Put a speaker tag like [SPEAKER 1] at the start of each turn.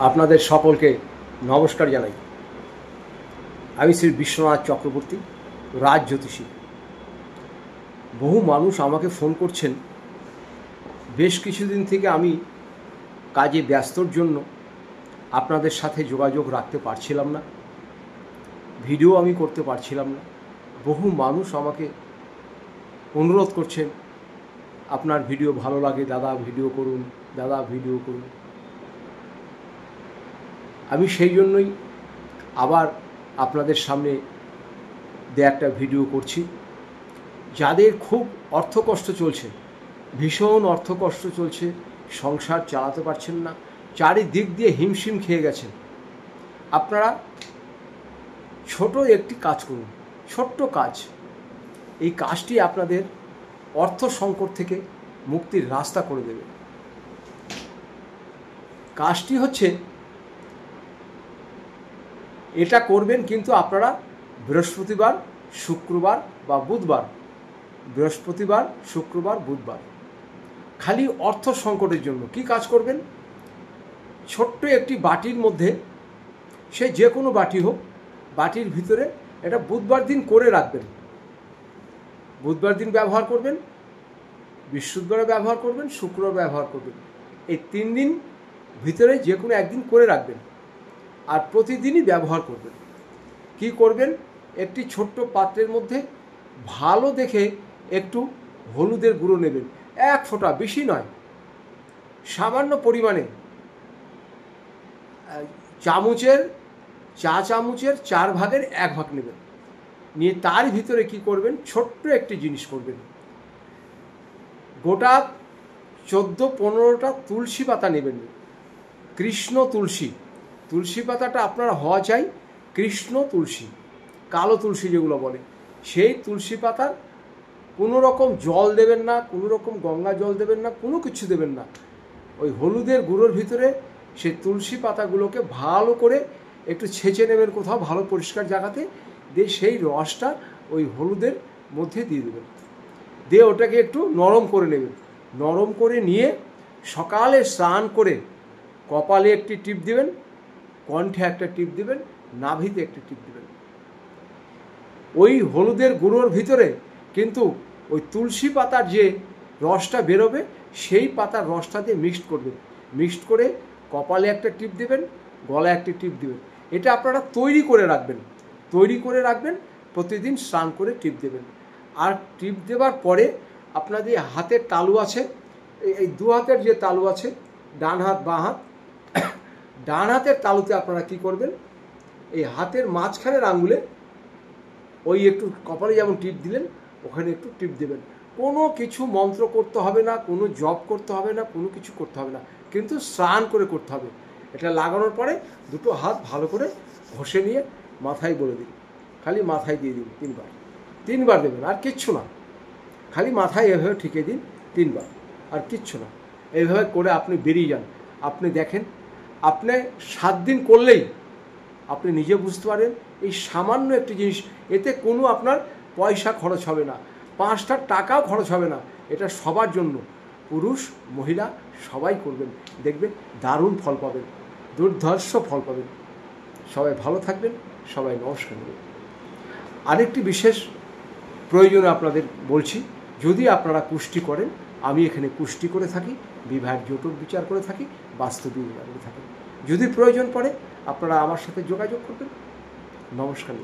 [SPEAKER 1] আপনাদের সকলকে নমস্কার জানাই। আমি শ্রী বিশ্বনাথ চক্রবর্তী, রাজ জ্যোতিষী। বহু মানুষ আমাকে ফোন করছেন। বেশ কিছুদিন থেকে আমি কাজে ব্যস্তর জন্য আপনাদের সাথে যোগাযোগ রাখতে পারছিলাম না, ভিডিও আমি করতে পারছিলাম না। বহু মানুষ আমাকে অনুরোধ করছেন, আপনার ভিডিও ভালো লাগে দাদা, ভিডিও করুন, দাদা ভিডিও করুন। আমি সেই জন্যই আবার আপনাদের সামনে একটা ভিডিও করছি। যাদের খুব অর্থকষ্ট চলছে, ভীষণ অর্থকষ্ট চলছে, সংসার চালাতে পারছেন না, চারিদিক দিয়ে হিমশিম খেয়ে গেছেন, আপনারা ছোট একটি কাজ করুন। ছোট্ট কাজ, এই কাজটি আপনাদের অর্থ সংকট থেকে মুক্তির রাস্তা করে দেবে। কাজটি হচ্ছে, এটা করবেন কিন্তু আপনারা বৃহস্পতিবার, শুক্রবার বা বুধবার, বৃহস্পতিবার, শুক্রবার, বুধবার, খালি অর্থ সংকটের জন্য। কি কাজ করবেন? ছোট্ট একটি বাটির মধ্যে, সে যে কোনো বাটি হোক, বাটির ভিতরে এটা বুধবার দিন করে রাখবেন। বুধবার দিন ব্যবহার করবেন, বৃহস্পতিবার ব্যবহার করবেন, শুক্রবার ব্যবহার করবেন। এই 3 দিন ভিতরে যে কোনো একদিন করে রাখবেন আর প্রতিদিনই ব্যবহার করবেন। কি করবেন? একটি ছোট্ট পাত্রের মধ্যে ভালো দেখে একটু হলুদের গুঁড়ো নেবেন, 1 ফোঁটা, বেশি নয়, সামান্য পরিমাণে, চা চামচের 4 ভাগের 1 ভাগ নেবেন। নিয়ে তার ভিতরে কি করবেন? ছোট্ট একটি জিনিস করবেন। গোটা 14-15টা তুলসী পাতা নেবেন, কৃষ্ণ তুলসী। তুলসী পাতাটা আপনার হওয়া চাই কৃষ্ণ তুলসী, কালো তুলসী যেগুলো বলে, সেই তুলসী পাতার কোনো রকম জল দেবেন না, কোনো রকম গঙ্গা জল দেবেন না, কোনো কিছু দেবেন না। ওই হলুদের গুঁড়োর ভিতরে সেই তুলসী পাতাগুলোকে ভালো করে একটু ছেঁচে নেবেন কোথাও ভালো পরিষ্কার জায়গাতে, দিয়ে সেই রসটা ওই হলুদের মধ্যে দিয়ে দেবেন। দিয়ে ওটাকে একটু নরম করে নেবেন। নরম করে নিয়ে সকালে স্নান করে কপালে একটি টিপ দেবেন, কণ্ঠে একটা টিপ দেবেন, নাভিতে একটি টিপ দেবেন। ওই হলুদের গুঁড়োর ভিতরে কিন্তু ওই তুলসী পাতার যে রসটা বেরোবে, সেই পাতার রসটা দিয়ে মিক্সড করবেন। মিক্সড করে কপালে একটা টিপ দেবেন, গলায় একটি টিপ দেবেন। এটা আপনারা তৈরি করে রাখবেন। তৈরি করে রাখবেন, প্রতিদিন স্নান করে টিপ দেবেন। আর টিপ দেওয়ার পরে আপনাদের হাতের তালু আছে, এই 2 হাতের যে তালু আছে, ডান হাত বাঁ হাত, ডান হাতের তালুতে আপনারা কি করবেন? এই হাতের মাঝখানের আঙ্গুলে ওই একটু কপালে যেমন টিপ দিলেন, ওখানে একটু টিপ দেবেন। কোনো কিছু মন্ত্র করতে হবে না, কোনো জপ করতে হবে না, কোনো কিছু করতে হবে না, কিন্তু স্নান করে করতে হবে। এটা লাগানোর পরে 2টো হাত ভালো করে ঘষে নিয়ে মাথায় বলে দিন, খালি মাথায় দিয়ে দিন 3 বার দেবেন, আর কিচ্ছু না। খালি মাথায় এভাবে ঠিকে দিন 3 বার, আর কিচ্ছু না। এইভাবে করে আপনি বেরিয়ে যান। আপনি দেখেন, আপনি 7 দিন করলেই আপনি নিজে বুঝতে পারেন এই সামান্য একটি জিনিস, এতে কোনো আপনার পয়সা খরচ হবে না, 5টা টাকাও খরচ হবে না। এটা সবার জন্য, পুরুষ মহিলা সবাই করবেন, দেখবেন দারুণ ফল পাবেন, দুর্ধর্ষ ফল পাবেন। সবাই ভালো থাকবেন, সবাই নমস্কার নেবেন। আরেকটি বিশেষ প্রয়োজনে আপনাদের বলছি, যদি আপনারা কুষ্টি করেন, আমি এখানে কুষ্টি করে থাকি, বিবাহের জটিল বিচার করে থাকি, বাস্তবিক বিচার করে থাকি। যদি প্রয়োজন পড়ে আপনারা আমার সাথে যোগাযোগ করবেন। নমস্কার।